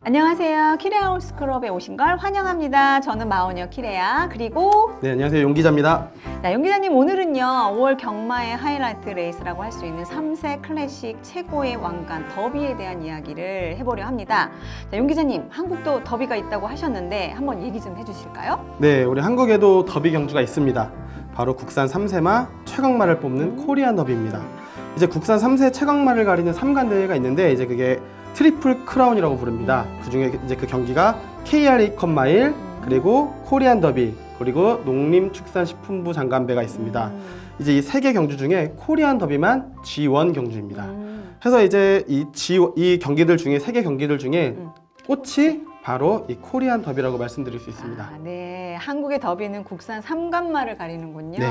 안녕하세요. 키레아 홀스클럽에 오신 걸 환영합니다. 저는 마오녀 키레아 그리고 네, 안녕하세요. 용 기자입니다. 용 기자님, 오늘은요 5월 경마의 하이라이트 레이스라고 할 수 있는 3세 클래식 최고의 왕관 더비에 대한 이야기를 해보려 합니다. 용 기자님, 한국도 더비가 있다고 하셨는데 한번 얘기 좀 해주실까요? 네, 우리 한국에도 더비 경주가 있습니다. 바로 국산 3세마 최강마를 뽑는 코리안 더비입니다. 이제 국산 3세 최강마를 가리는 3관 대회가 있는데 이제 그게 트리플 크라운이라고 부릅니다. 그중에 이제 그 경기가 KRA 컵마일, 그리고 코리안 더비, 그리고 농림축산식품부 장관배가 있습니다. 이제 이 세 개 경주 중에 코리안 더비만 G1 경주입니다. 그래서 이제 이 경기들 중에 세 개 경기들 중에 꽃이 바로 이 코리안 더비라고 말씀드릴 수 있습니다. 네, 한국의 더비는 국산 3관마를 가리는군요. 네.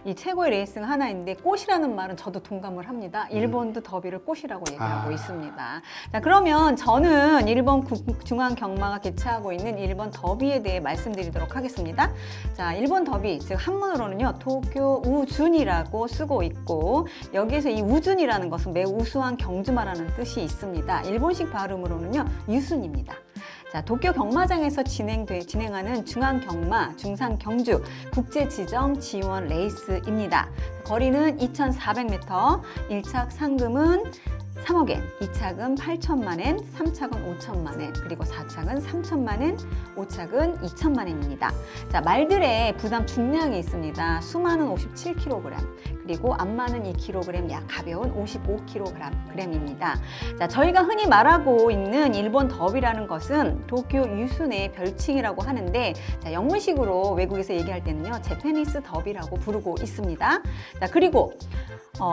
이 최고의 레이스가 하나인데 꽃이라는 말은 저도 동감을 합니다. 일본도 더비를 꽃이라고 얘기하고 있습니다. 자, 그러면 저는 일본 중앙경마가 개최하고 있는 일본 더비에 대해 말씀드리도록 하겠습니다. 자, 일본 더비, 즉 한문으로는요 도쿄 우준이라고 쓰고 있고, 여기에서 이 우준이라는 것은 매우 우수한 경주마라는 뜻이 있습니다. 일본식 발음으로는요 유순입니다. 자, 도쿄 경마장에서 진행하는 중앙경마, 중상경주, 국제지정 지원 레이스입니다. 거리는 2,400m, 1착 상금은 3억엔, 2착은 8천만엔, 3착은 5천만엔, 그리고 4착은 3천만엔, 5착은 2천만엔입니다. 자, 말들의 부담 중량이 있습니다. 수마는 57kg, 그리고 암마는 2kg, 약 가벼운 55kg입니다. 자, 저희가 흔히 말하고 있는 일본 더비라는 것은 도쿄 유순의 별칭이라고 하는데, 자, 영문식으로 외국에서 얘기할 때는요 재패니스 더비라고 부르고 있습니다. 자, 그리고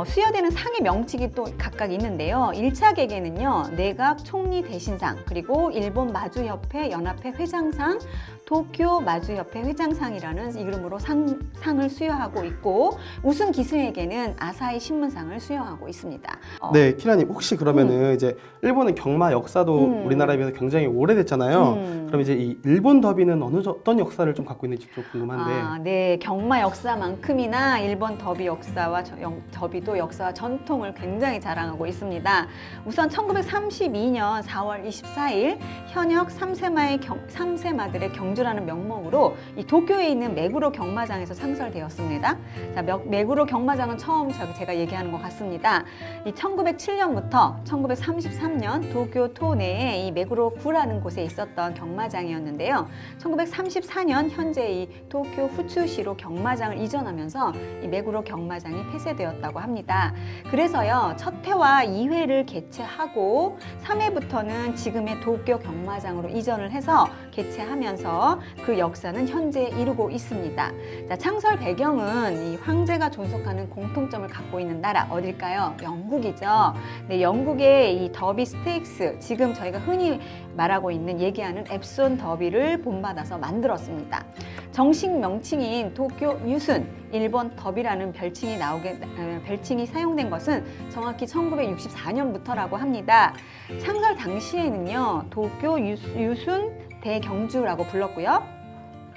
수여되는 상의 명칭이 또 각각 있는데요. 1착에게는요 내각 총리 대신상, 그리고 일본 마주협회 연합회 회장상, 도쿄 마주협회 회장상이라는 이름으로 상을 수여하고 있고, 우승 기수에게는 아사히 신문상을 수여하고 있습니다. 네, 키라님, 혹시 그러면은 이제 일본은 경마 역사도 우리나라에 비해서 굉장히 오래됐잖아요. 그럼 이제 이 일본 더비는 어떤 역사를 좀 갖고 있는지 좀 궁금한데. 네, 경마 역사만큼이나 일본 더비 역사와 더비도 역사와 전통을 굉장히 자랑하고 있습니다. 우선 1932년 4월 24일 현역 3세마들의 경주라는 명목으로 이 도쿄에 있는 메구로 경마장에서 상설되었습니다. 자, 메구로 경마장은 처음 제가 얘기하는 것 같습니다. 이 1907년부터 1933년 도쿄 도 내에 이 메구로구라는 곳에 있었던 경마장이었는데요. 1934년 현재 이 도쿄 후추시로 경마장을 이전하면서 이 메구로 경마장이 폐쇄되었다고 합니다. 그래서요 첫 회와 2회를 개최하고 3회부터는 지금의 도쿄 경마장으로 이전을 해서 개최하면서 그 역사는 현재 이루고 있습니다. 자, 창설 배경은 이 황제가 존속하는 공통점을 갖고 있는 나라 어딜까요? 영국이죠. 네, 영국의 이 더비 스테이크스, 지금 저희가 흔히 말하고 있는 얘기하는 앱손 더비를 본받아서 만들었습니다. 정식 명칭인 도쿄 유순, 일본 더비라는 별칭이 사용된 것은 정확히 1964년부터라고 합니다. 창설 당시에는요 도쿄 유순 대경주라고 불렀고요.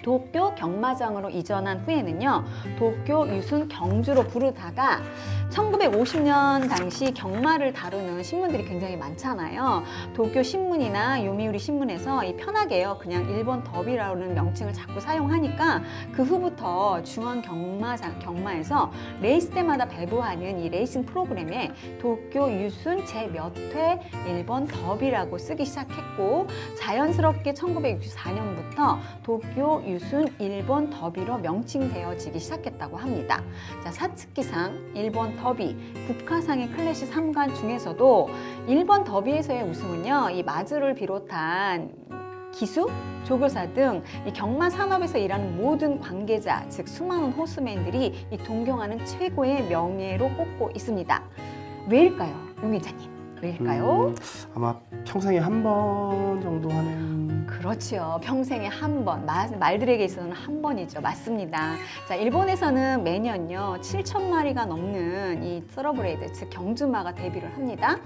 도쿄 경마장으로 이전한 후에는요 도쿄 유순 경주로 부르다가 1950년 당시 경마를 다루는 신문들이 굉장히 많잖아요. 도쿄 신문이나 요미우리 신문에서 이 편하게요 그냥 일본 더비라는 명칭을 자꾸 사용하니까 그 후부터 중앙 경마에서 레이스 때마다 배부하는 이 레이싱 프로그램에 도쿄 유순 제 몇 회 일본 더비라고 쓰기 시작했고, 자연스럽게 1964년부터 도쿄 유순 일본 더비로 명칭되어지기 시작했다고 합니다. 자, 사츠키상 일본 더비, 국가상의 클래식 3관 중에서도 일본 더비에서의 우승은요 이 마즈를 비롯한 기수, 조교사 등 이 경마 산업에서 일하는 모든 관계자, 즉 수많은 호스맨들이 이 동경하는 최고의 명예로 꼽고 있습니다. 왜일까요, 용 기자님? 왜일까요? 아마 평생에 한 번 정도 하는. 그렇죠. 평생에 한 번, 말들에게 있어서는 한 번이죠. 맞습니다. 자, 일본에서는 매년요 7,000마리가 넘는 이 thoroughbred, 즉 경주마가 데뷔를 합니다.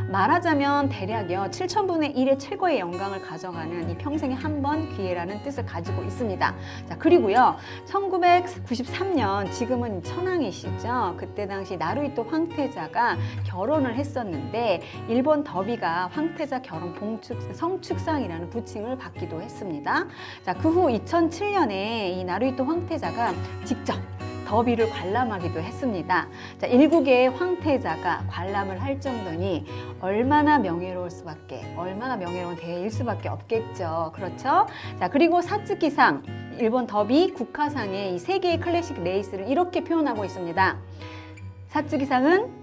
말하자면 대략요 7,000분의 1의 최고의 영광을 가져가는 이 평생에 한 번 기회라는 뜻을 가지고 있습니다. 자, 그리고요 1993년, 지금은 천황이시죠. 그때 당시 나루히토 황태자가 결혼을 했었는데 일본 더비가 황태자 결혼 성축상이라는 부칭을 받기도 했습니다. 자, 그 후 2007년에 이 나루히토 황태자가 직접 더비를 관람하기도 했습니다. 자, 일국의 황태자가 관람을 할 정도니 얼마나 명예로운 대회일 수밖에 없겠죠. 그렇죠? 자, 그리고 사츠키상, 일본 더비 국화상의 이 세 개의 클래식 레이스를 이렇게 표현하고 있습니다. 사츠키상은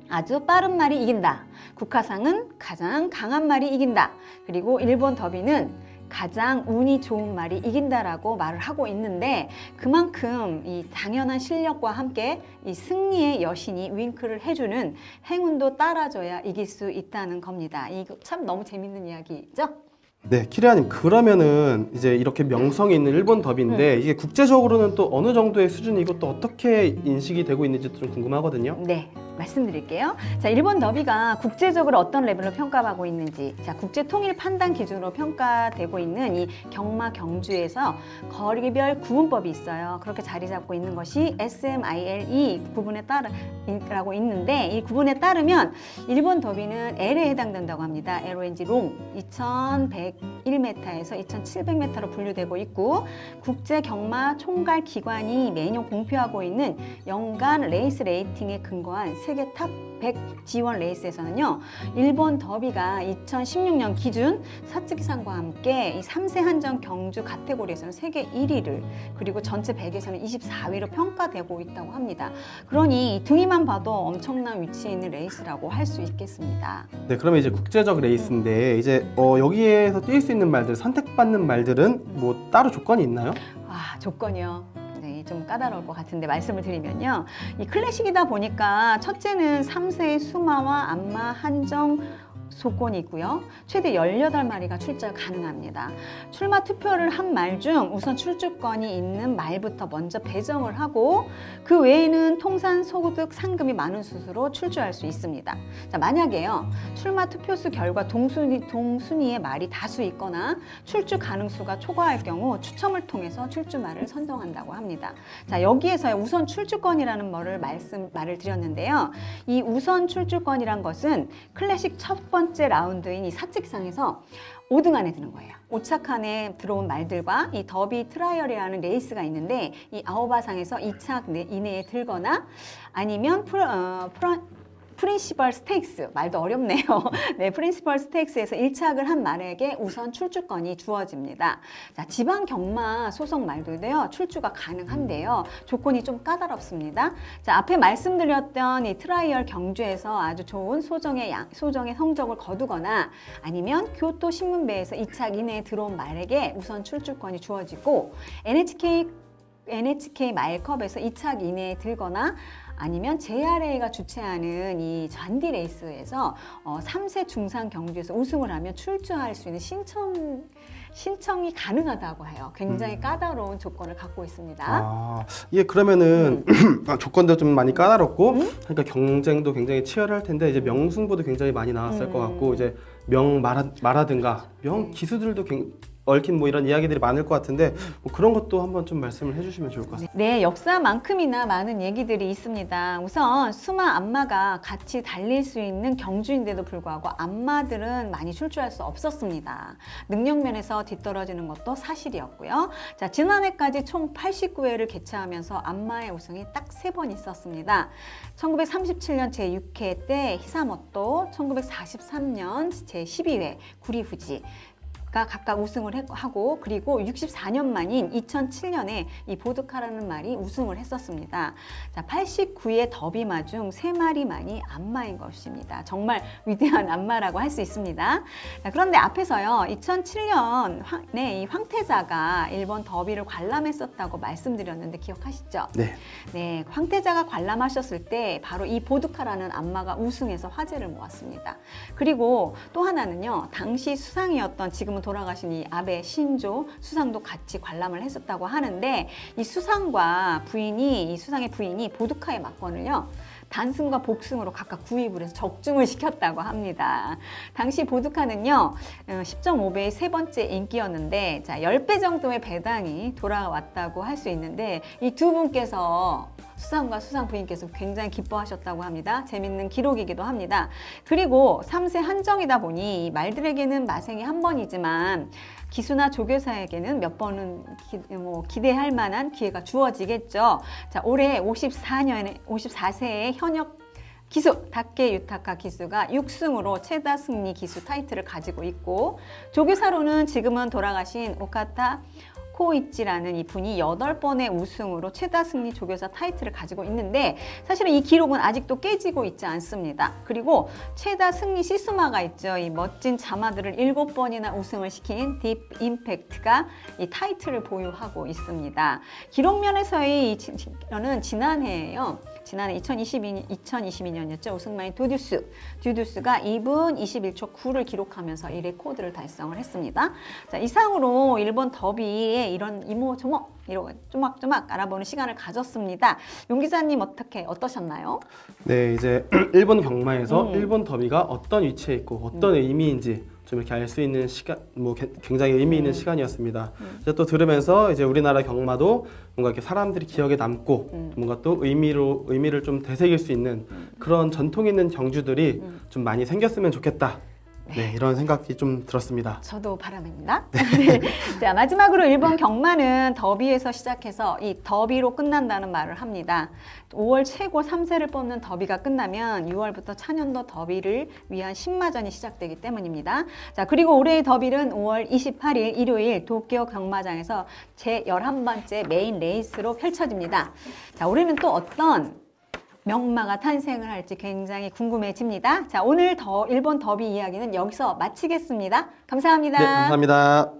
아주 빠른 말이 이긴다. 국화상은 가장 강한 말이 이긴다. 그리고 일본 더비는 가장 운이 좋은 말이 이긴다라고 말을 하고 있는데, 그만큼 이 당연한 실력과 함께 이 승리의 여신이 윙크를 해주는 행운도 따라줘야 이길 수 있다는 겁니다. 이거 참 너무 재밌는 이야기죠? 네, 키리아님, 그러면은 이제 이렇게 명성이 있는 일본 더비인데 이게 국제적으로는 또 어느 정도의 수준이고 또 어떻게 인식이 되고 있는지도 좀 궁금하거든요. 네, 말씀드릴게요. 자, 일본 더비가 국제적으로 어떤 레벨로 평가받고 있는지, 자, 국제 통일 판단 기준으로 평가되고 있는 이 경마 경주에서 거리별 구분법이 있어요. 그렇게 자리 잡고 있는 것이 SMILE 구분에 따르라고 있는데, 이 구분에 따르면 일본 더비는 L에 해당된다고 합니다. LONG 롱 2101m에서 2700m로 분류되고 있고, 국제 경마 총괄 기관이 매년 공표하고 있는 연간 레이스 레이팅에 근거한 세계 탑 100 G1 레이스에서는요, 일본 더비가 2016년 기준 사츠키상과 함께 이 3세 한정 경주 카테고리에서는 세계 1위를, 그리고 전체 100에서는 24위로 평가되고 있다고 합니다. 그러니 등위만 봐도 엄청난 위치에 있는 레이스라고 할 수 있겠습니다. 네, 그러면 이제 국제적 레이스인데 이제 여기에서 뛸 수 있는 말들, 선택받는 말들은 뭐 따로 조건이 있나요? 조건이요. 좀 까다로울 것 같은데 말씀을 드리면요, 이 클래식이다 보니까 첫째는 3세의 수마와 안마 한정 소권이 있고요. 최대 18마리가 출전 가능합니다. 출마 투표를 한 말 중 우선 출주권이 있는 말부터 먼저 배정을 하고, 그 외에는 통산 소득 상금이 많은 수수로 출주할 수 있습니다. 자, 만약에요 출마 투표수 결과 동순위의 말이 다수 있거나 출주 가능수가 초과할 경우 추첨을 통해서 출주말을 선정한다고 합니다. 자, 여기에서 우선 출주권이라는 말을 드렸는데요. 이 우선 출주권이란 것은 클래식 첫 번째 라운드인 이 사츠키상에서 5등 안에 드는 거예요. 5차 칸에 들어온 말들과 이 더비 트라이얼이라는 레이스가 있는데, 이 아오바상에서 2차 이내에 들거나 아니면 프린시벌 스테이크스, 말도 어렵네요. 네, 프린시벌 스테이크스에서 1착을 한 말에게 우선 출주권이 주어집니다. 자, 지방 경마 소속 말들도요, 출주가 가능한데요. 조건이 좀 까다롭습니다. 자, 앞에 말씀드렸던 이 트라이얼 경주에서 아주 좋은 소정의 성적을 거두거나 아니면 교토 신문배에서 2착 이내에 들어온 말에게 우선 출주권이 주어지고, NHK 마일컵에서 2착 이내에 들거나 아니면 JRA가 주최하는 이 잔디 레이스에서 3세 중상 경주에서 우승을 하면 출주할 수 있는 신청이 가능하다고 해요. 굉장히 까다로운 조건을 갖고 있습니다. 예, 그러면은 조건도 좀 많이 까다롭고, 그러니까 경쟁도 굉장히 치열할 텐데 이제 명승부도 굉장히 많이 나왔을 것 같고, 이제 말하든가 명 기수들도 얽힌 뭐 이런 이야기들이 많을 것 같은데, 뭐 그런 것도 한번 좀 말씀을 해주시면 좋을 것 같습니다. 네, 역사만큼이나 많은 얘기들이 있습니다. 우선 수마, 안마가 같이 달릴 수 있는 경주인데도 불구하고 안마들은 많이 출주할 수 없었습니다. 능력면에서 뒤떨어지는 것도 사실이었고요. 자, 지난해까지 총 89회를 개최하면서 안마의 우승이 딱 3번 있었습니다. 1937년 제6회 때 히사모토, 1943년 제12회 구리후지 각각 우승을 하고, 그리고 64년 만인 2007년에 이 보드카라는 말이 우승을 했었습니다. 자, 89의 더비마 중 3마리만이 안마인 것입니다. 정말 위대한 안마라고 할 수 있습니다. 자, 그런데 앞에서요 2007년에 이 황태자가 일본 더비를 관람했었다고 말씀드렸는데 기억하시죠? 네. 네, 황태자가 관람하셨을 때 바로 이 보드카라는 안마가 우승해서 화제를 모았습니다. 그리고 또 하나는요, 당시 수상이었던, 지금은 돌아가신 이 아베 신조 수상도 같이 관람을 했었다고 하는데 이 수상과 이 수상의 부인이 보드카의 막건을요. 단승과 복승으로 각각 구입을 해서 적중을 시켰다고 합니다. 당시 보드카는요, 10.5배의 세 번째 인기였는데, 자, 10배 정도의 배당이 돌아왔다고 할 수 있는데, 이 두 분께서 수상과 수상 부인께서 굉장히 기뻐하셨다고 합니다. 재밌는 기록이기도 합니다. 그리고 3세 한정이다 보니 말들에게는 마생이 한 번이지만 기수나 조교사에게는 몇 번은 기대할 만한 기회가 주어지겠죠. 자, 올해 54세의 현역 기수 다케 유타카 기수가 6승으로 최다 승리 기수 타이틀을 가지고 있고, 조교사로는 지금은 돌아가신 오카타 코이치라는 이분이 8번의 우승으로 최다 승리 조교사 타이틀을 가지고 있는데, 사실은 이 기록은 아직도 깨지고 있지 않습니다. 그리고 최다 승리 시스마가 있죠. 이 멋진 자마들을 7번이나 우승을 시킨 딥 임팩트가 이 타이틀을 보유하고 있습니다. 기록 면에서의 이 지연은 지난해 2022년이었죠. 우승마인 듀듀스가 2분 21초 9를 기록하면서 이 레코드를 달성을 했습니다. 자, 이상으로 일본 더비의 이런 이모저모 이런 조막조막 알아보는 시간을 가졌습니다. 용 기자님 어떠셨나요? 네, 이제 일본 경마에서 일본 더비가 어떤 위치에 있고 어떤 의미인지 좀 이렇게 알 수 있는 시간, 굉장히 의미 있는 시간이었습니다. 이제 또 들으면서 이제 우리나라 경마도 뭔가 이렇게 사람들이 기억에 남고 뭔가 또 의미를 좀 되새길 수 있는 그런 전통 있는 경주들이 좀 많이 생겼으면 좋겠다. 네, 이런 생각이 좀 들었습니다. 저도 바람입니다. 네. 자, 마지막으로 일본 경마는 더비에서 시작해서 이 더비로 끝난다는 말을 합니다. 5월 최고 3세를 뽑는 더비가 끝나면 6월부터 차년도 더비를 위한 신마전이 시작되기 때문입니다. 자, 그리고 올해의 더비는 5월 28일 일요일 도쿄 경마장에서 제11번째 메인 레이스로 펼쳐집니다. 자, 올해는 또 어떤 명마가 탄생을 할지 굉장히 궁금해집니다. 자, 오늘 일본 더비 이야기는 여기서 마치겠습니다. 감사합니다. 네, 감사합니다.